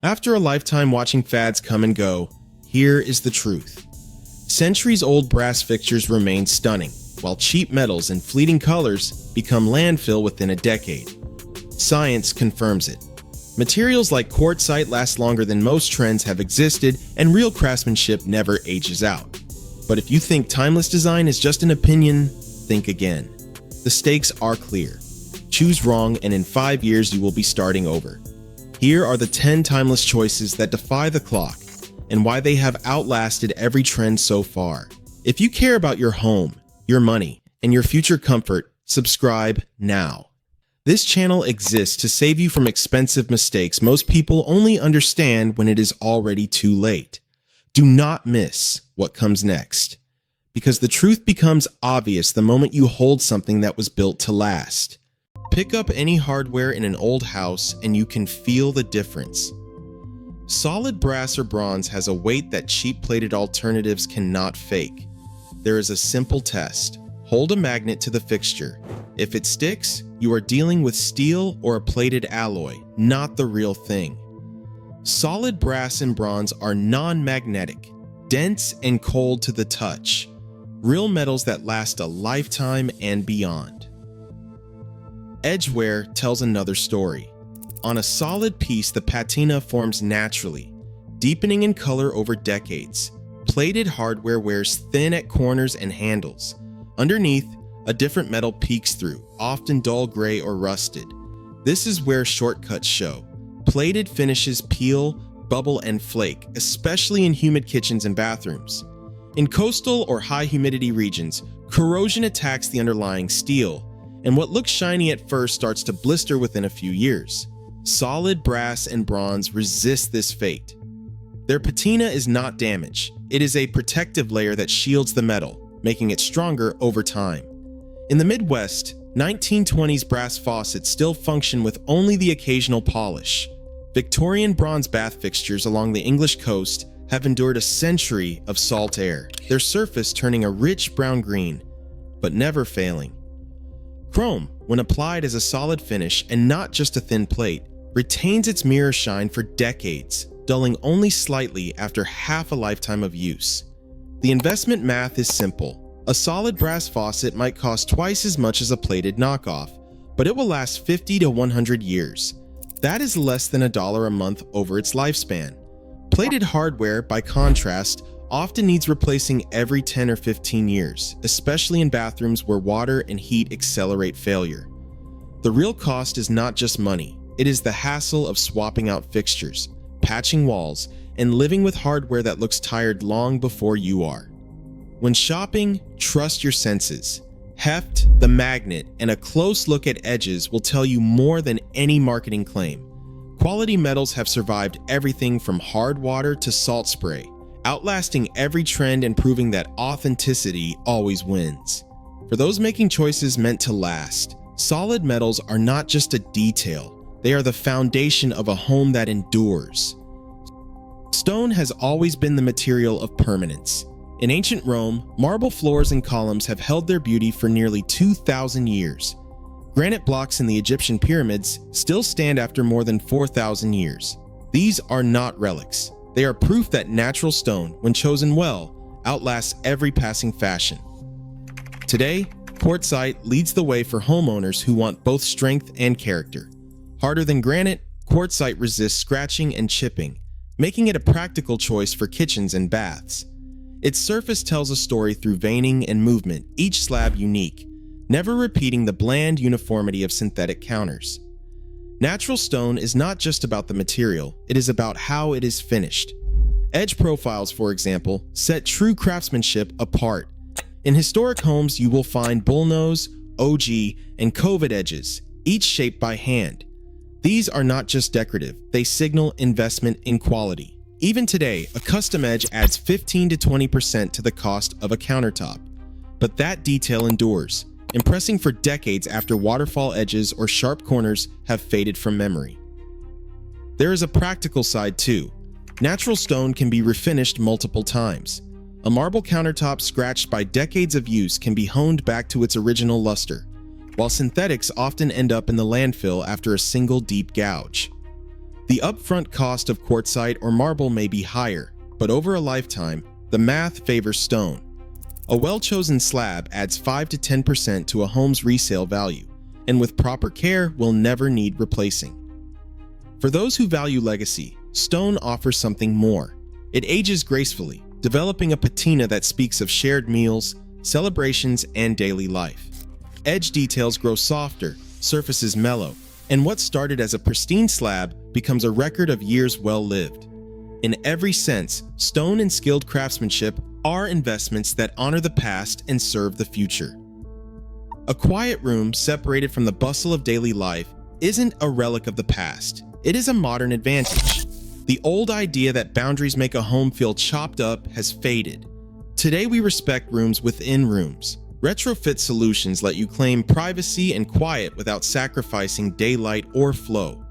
After a lifetime watching fads come and go, here is the truth. Centuries-old brass fixtures remain stunning, while cheap metals and fleeting colors become landfill within a decade. Science confirms it. Materials like quartzite last longer than most trends have existed, and real craftsmanship never ages out. But if you think timeless design is just an opinion, think again. The stakes are clear. Choose wrong, and in 5 years you will be starting over. Here are the 10 timeless choices that defy the clock, and why they have outlasted every trend so far. If you care about your home, your money, and your future comfort, subscribe now. This channel exists to save you from expensive mistakes most people only understand when it is already too late. Do not miss what comes next, because the truth becomes obvious the moment you hold something that was built to last. Pick up any hardware in an old house and you can feel the difference. Solid brass or bronze has a weight that cheap plated alternatives cannot fake. There is a simple test. Hold a magnet to the fixture. If it sticks, you are dealing with steel or a plated alloy, not the real thing. Solid brass and bronze are non-magnetic, dense and cold to the touch. Real metals that last a lifetime and beyond. Edge wear tells another story. On a solid piece, the patina forms naturally, deepening in color over decades. Plated hardware wears thin at corners and handles. Underneath, a different metal peeks through, often dull gray or rusted. This is where shortcuts show. Plated finishes peel, bubble, and flake, especially in humid kitchens and bathrooms. In coastal or high humidity regions, corrosion attacks the underlying steel, and what looks shiny at first starts to blister within a few years. Solid brass and bronze resist this fate. Their patina is not damage. It is a protective layer that shields the metal, making it stronger over time. In the Midwest, 1920s brass faucets still function with only the occasional polish. Victorian bronze bath fixtures along the English coast have endured a century of salt air, their surface turning a rich brown green, but never failing. Chrome, when applied as a solid finish and not just a thin plate, retains its mirror shine for decades, dulling only slightly after half a lifetime of use. The investment math is simple. A solid brass faucet might cost twice as much as a plated knockoff, but it will last 50 to 100 years. That is less than $1 a month over its lifespan. Plated hardware, by contrast, often needs replacing every 10 or 15 years, especially in bathrooms where water and heat accelerate failure. The real cost is not just money. It is the hassle of swapping out fixtures, patching walls, and living with hardware that looks tired long before you are. When shopping, trust your senses. Heft, the magnet, and a close look at edges will tell you more than any marketing claim. Quality metals have survived everything from hard water to salt spray, outlasting every trend and proving that authenticity always wins. For those making choices meant to last, solid metals are not just a detail. They are the foundation of a home that endures. Stone has always been the material of permanence. In ancient Rome, marble floors and columns have held their beauty for nearly 2,000 years. Granite blocks in the Egyptian pyramids still stand after more than 4,000 years. These are not relics. They are proof that natural stone, when chosen well, outlasts every passing fashion. Today, quartzite leads the way for homeowners who want both strength and character. Harder than granite, quartzite resists scratching and chipping, making it a practical choice for kitchens and baths. Its surface tells a story through veining and movement, each slab unique, never repeating the bland uniformity of synthetic counters. Natural stone is not just about the material, it is about how it is finished. Edge profiles, for example, set true craftsmanship apart. In historic homes, you will find bullnose, OG, and coved edges, each shaped by hand. These are not just decorative, they signal investment in quality. Even today, a custom edge adds 15 to 20% to the cost of a countertop. But that detail endures, impressing for decades after waterfall edges or sharp corners have faded from memory. There is a practical side too. Natural stone can be refinished multiple times. A marble countertop scratched by decades of use can be honed back to its original luster, while synthetics often end up in the landfill after a single deep gouge. The upfront cost of quartzite or marble may be higher, but over a lifetime, the math favors stone. A well-chosen slab adds 5 to 10% to a home's resale value, and with proper care will never need replacing. For those who value legacy, stone offers something more. It ages gracefully, developing a patina that speaks of shared meals, celebrations, and daily life. Edge details grow softer, surfaces mellow, and what started as a pristine slab becomes a record of years well lived. In every sense, stone and skilled craftsmanship are investments that honor the past and serve the future. A quiet room separated from the bustle of daily life isn't a relic of the past. It is a modern advantage. The old idea that boundaries make a home feel chopped up has faded. Today we respect rooms within rooms. Retrofit solutions let you claim privacy and quiet without sacrificing daylight or flow.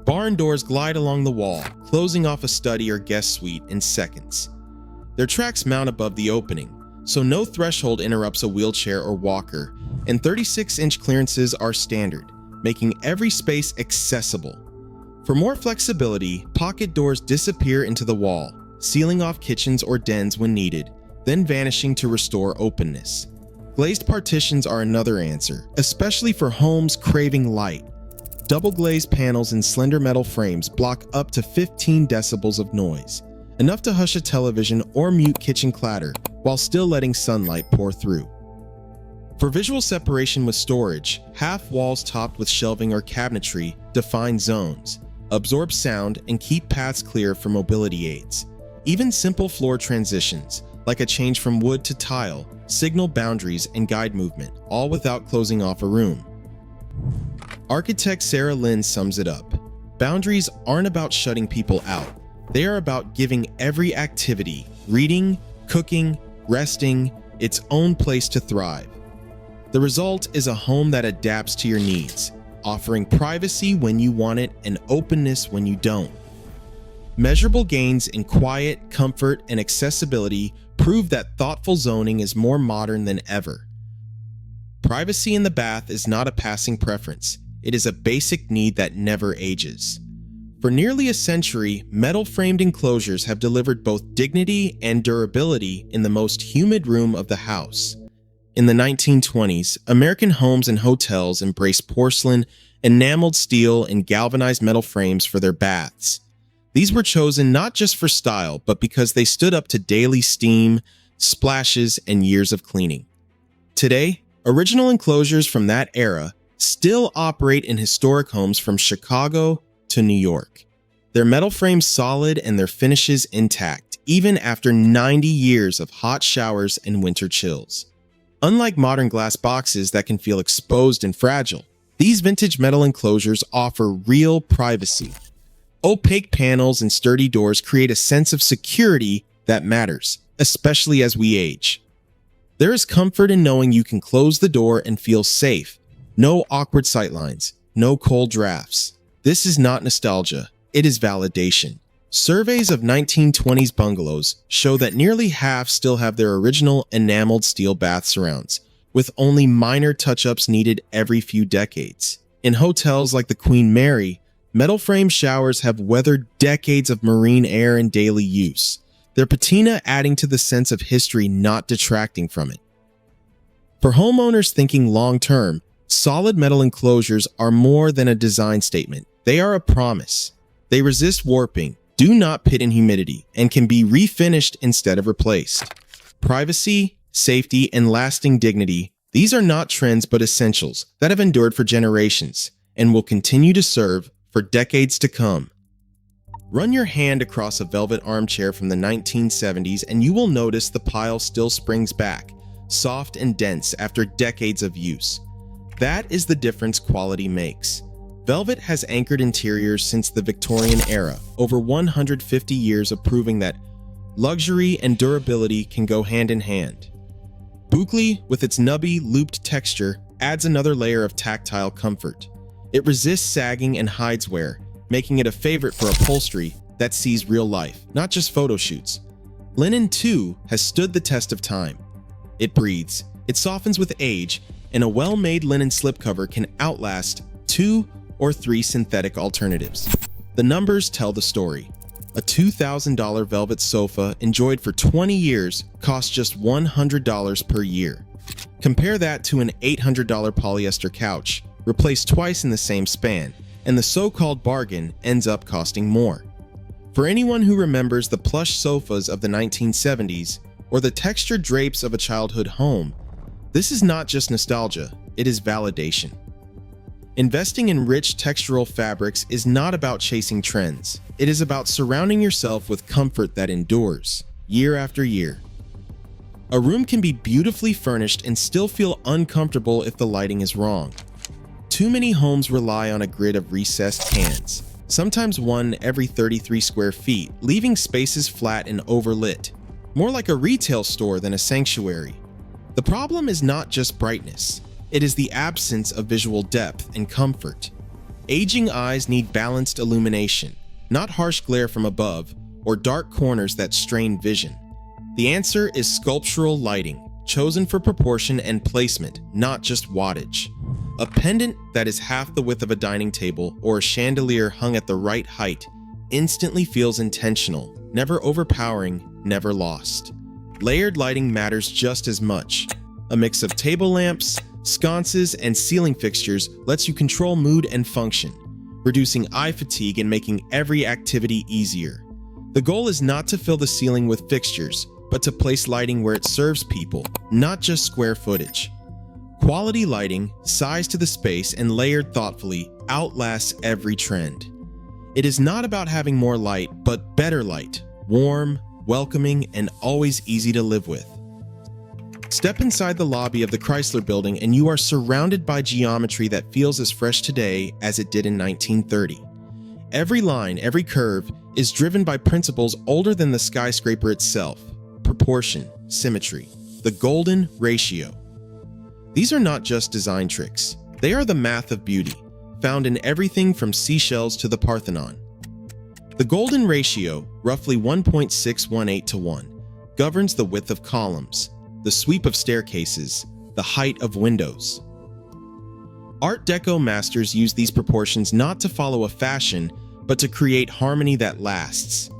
Barn doors glide along the wall, closing off a study or guest suite in seconds. Their tracks mount above the opening, so no threshold interrupts a wheelchair or walker, and 36-inch clearances are standard, making every space accessible. For more flexibility, pocket doors disappear into the wall, sealing off kitchens or dens when needed, then vanishing to restore openness. Glazed partitions are another answer, especially for homes craving light. Double-glazed panels and slender metal frames block up to 15 decibels of noise, enough to hush a television or mute kitchen clatter while still letting sunlight pour through. For visual separation with storage, half walls topped with shelving or cabinetry define zones, absorb sound, and keep paths clear for mobility aids. Even simple floor transitions, like a change from wood to tile, signal boundaries and guide movement, all without closing off a room. Architect Sarah Lynn sums it up. Boundaries aren't about shutting people out. They are about giving every activity, reading, cooking, resting, its own place to thrive. The result is a home that adapts to your needs, offering privacy when you want it and openness when you don't. Measurable gains in quiet, comfort, and accessibility prove that thoughtful zoning is more modern than ever. Privacy in the bath is not a passing preference. It is a basic need that never ages. For nearly a century, metal-framed enclosures have delivered both dignity and durability in the most humid room of the house. In the 1920s, American homes and hotels embraced porcelain, enameled steel, and galvanized metal frames for their baths. These were chosen not just for style, but because they stood up to daily steam, splashes, and years of cleaning. Today, original enclosures from that era still operate in historic homes from Chicago to New York. Their metal frames solid and their finishes intact, even after 90 years of hot showers and winter chills. Unlike modern glass boxes that can feel exposed and fragile, these vintage metal enclosures offer real privacy. Opaque panels and sturdy doors create a sense of security that matters, especially as we age. There is comfort in knowing you can close the door and feel safe. No awkward sightlines, no cold drafts. This is not nostalgia, it is validation. Surveys of 1920s bungalows show that nearly half still have their original enameled steel bath surrounds, with only minor touch-ups needed every few decades. In hotels like the Queen Mary, metal frame showers have weathered decades of marine air and daily use, their patina adding to the sense of history, not detracting from it. For homeowners thinking long-term, solid metal enclosures are more than a design statement. They are a promise. They resist warping, do not pit in humidity, and can be refinished instead of replaced. Privacy, safety, and lasting dignity, these are not trends but essentials that have endured for generations and will continue to serve for decades to come. Run your hand across a velvet armchair from the 1970s and you will notice the pile still springs back, soft and dense after decades of use. That is the difference quality makes. Velvet has anchored interiors since the Victorian era, over 150 years of proving that luxury and durability can go hand in hand. Boucle, with its nubby, looped texture, adds another layer of tactile comfort. It resists sagging and hides wear, making it a favorite for upholstery that sees real life, not just photo shoots. Linen, too, has stood the test of time. It breathes, it softens with age, and a well-made linen slipcover can outlast 2 or 3 synthetic alternatives. The numbers tell the story. A $2,000 velvet sofa enjoyed for 20 years costs just $100 per year. Compare that to an $800 polyester couch, replaced twice in the same span, and the so-called bargain ends up costing more. For anyone who remembers the plush sofas of the 1970s or the textured drapes of a childhood home, this is not just nostalgia, it is validation. Investing in rich textural fabrics is not about chasing trends. It is about surrounding yourself with comfort that endures, year after year. A room can be beautifully furnished and still feel uncomfortable if the lighting is wrong. Too many homes rely on a grid of recessed cans, sometimes one every 33 square feet, leaving spaces flat and overlit, more like a retail store than a sanctuary. The problem is not just brightness, it is the absence of visual depth and comfort. Aging eyes need balanced illumination, not harsh glare from above or dark corners that strain vision. The answer is sculptural lighting, chosen for proportion and placement, not just wattage. A pendant that is half the width of a dining table or a chandelier hung at the right height instantly feels intentional, never overpowering, never lost. Layered lighting matters just as much. A mix of table lamps, sconces, and ceiling fixtures lets you control mood and function, reducing eye fatigue and making every activity easier. The goal is not to fill the ceiling with fixtures, but to place lighting where it serves people, not just square footage. Quality lighting, sized to the space, and layered thoughtfully outlasts every trend. It is not about having more light, but better light, warm, welcoming, and always easy to live with. Step inside the lobby of the Chrysler Building and you are surrounded by geometry that feels as fresh today as it did in 1930. Every line, every curve is driven by principles older than the skyscraper itself: proportion, symmetry, the golden ratio. These are not just design tricks, they are the math of beauty, found in everything from seashells to the Parthenon. The golden ratio, roughly 1.618 to 1, governs the width of columns, the sweep of staircases, the height of windows. Art Deco masters use these proportions not to follow a fashion, but to create harmony that lasts.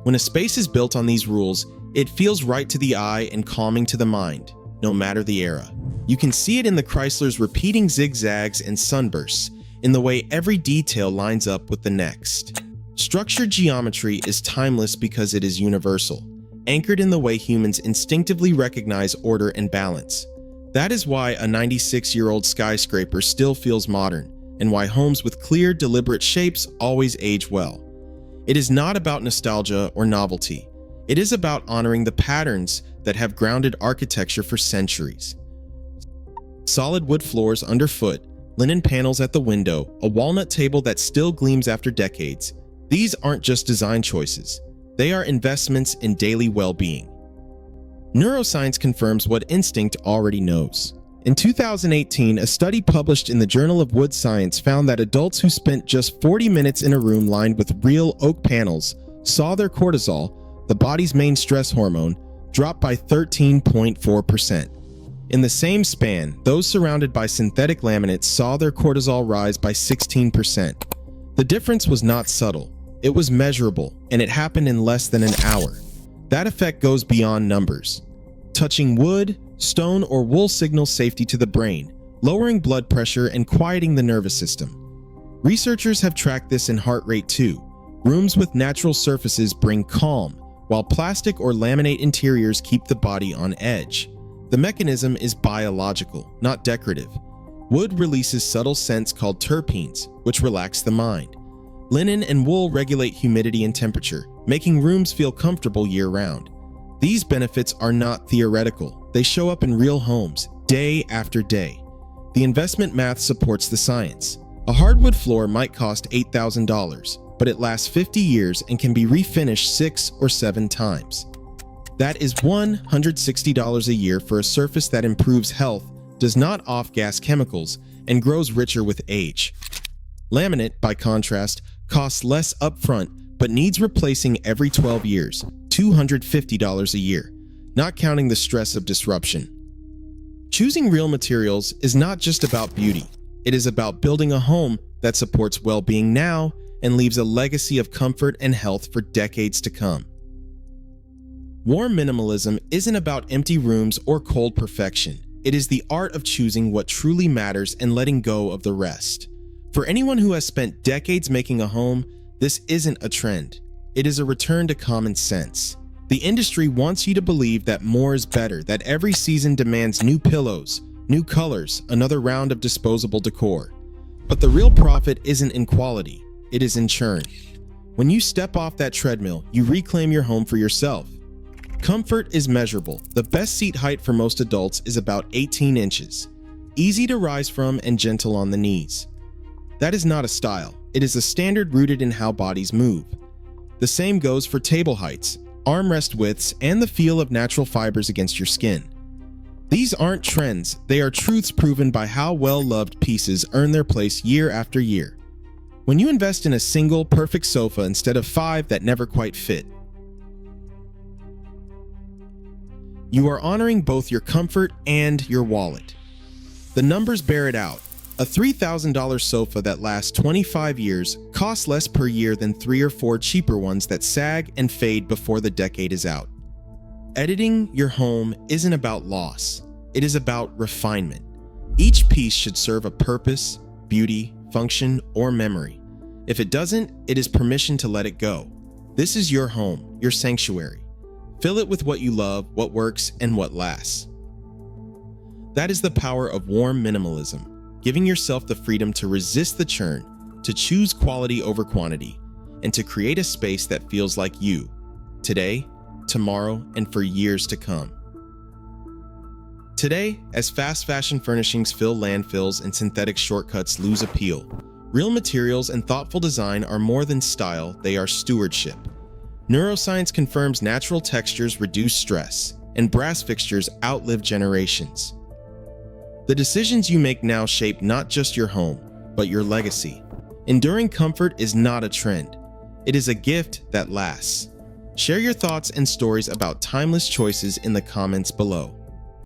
When a space is built on these rules, it feels right to the eye and calming to the mind, no matter the era. You can see it in the Chrysler's repeating zigzags and sunbursts, in the way every detail lines up with the next. Structured geometry is timeless because it is universal, anchored in the way humans instinctively recognize order and balance. That is why a 96-year-old skyscraper still feels modern, and why homes with clear, deliberate shapes always age well. It is not about nostalgia or novelty. It is about honoring the patterns that have grounded architecture for centuries. Solid wood floors underfoot, linen panels at the window, a walnut table that still gleams after decades. These aren't just design choices. They are investments in daily well-being. Neuroscience confirms what instinct already knows. In 2018, a study published in the Journal of Wood Science found that adults who spent just 40 minutes in a room lined with real oak panels saw their cortisol, the body's main stress hormone, drop by 13.4%. In the same span, those surrounded by synthetic laminates saw their cortisol rise by 16%. The difference was not subtle. It was measurable, and it happened in less than an hour. That effect goes beyond numbers. Touching wood, stone, or wool signals safety to the brain, lowering blood pressure and quieting the nervous system. Researchers have tracked this in heart rate too. Rooms with natural surfaces bring calm, while plastic or laminate interiors keep the body on edge. The mechanism is biological, not decorative. Wood releases subtle scents called terpenes, which relax the mind. Linen and wool regulate humidity and temperature, making rooms feel comfortable year-round. These benefits are not theoretical. They show up in real homes, day after day. The investment math supports the science. A hardwood floor might cost $8,000, but it lasts 50 years and can be refinished 6 or 7 times. That is $160 a year for a surface that improves health, does not off-gas chemicals, and grows richer with age. Laminate, by contrast, costs less upfront but needs replacing every 12 years, $250 a year, not counting the stress of disruption. Choosing real materials is not just about beauty. It is about building a home that supports well-being now and leaves a legacy of comfort and health for decades to come. Warm minimalism isn't about empty rooms or cold perfection. It is the art of choosing what truly matters and letting go of the rest. For anyone who has spent decades making a home, this isn't a trend. It is a return to common sense. The industry wants you to believe that more is better, that every season demands new pillows, new colors, another round of disposable decor. But the real profit isn't in quality, it is in churn. When you step off that treadmill, you reclaim your home for yourself. Comfort is measurable. The best seat height for most adults is about 18 inches. Easy to rise from and gentle on the knees. That is not a style. It is a standard rooted in how bodies move. The same goes for table heights, armrest widths, and the feel of natural fibers against your skin. These aren't trends, they are truths proven by how well-loved pieces earn their place year after year. When you invest in a single, perfect sofa instead of 5 that never quite fit, you are honoring both your comfort and your wallet. The numbers bear it out. A $3,000 sofa that lasts 25 years costs less per year than 3 or 4 cheaper ones that sag and fade before the decade is out. Editing your home isn't about loss. It is about refinement. Each piece should serve a purpose, beauty, function, or memory. If it doesn't, it is permission to let it go. This is your home, your sanctuary. Fill it with what you love, what works, and what lasts. That is the power of warm minimalism, giving yourself the freedom to resist the churn, to choose quality over quantity, and to create a space that feels like you, today, tomorrow, and for years to come. Today, as fast fashion furnishings fill landfills and synthetic shortcuts lose appeal, real materials and thoughtful design are more than style, they are stewardship. Neuroscience confirms natural textures reduce stress, and brass fixtures outlive generations. The decisions you make now shape not just your home, but your legacy. Enduring comfort is not a trend. It is a gift that lasts. Share your thoughts and stories about timeless choices in the comments below.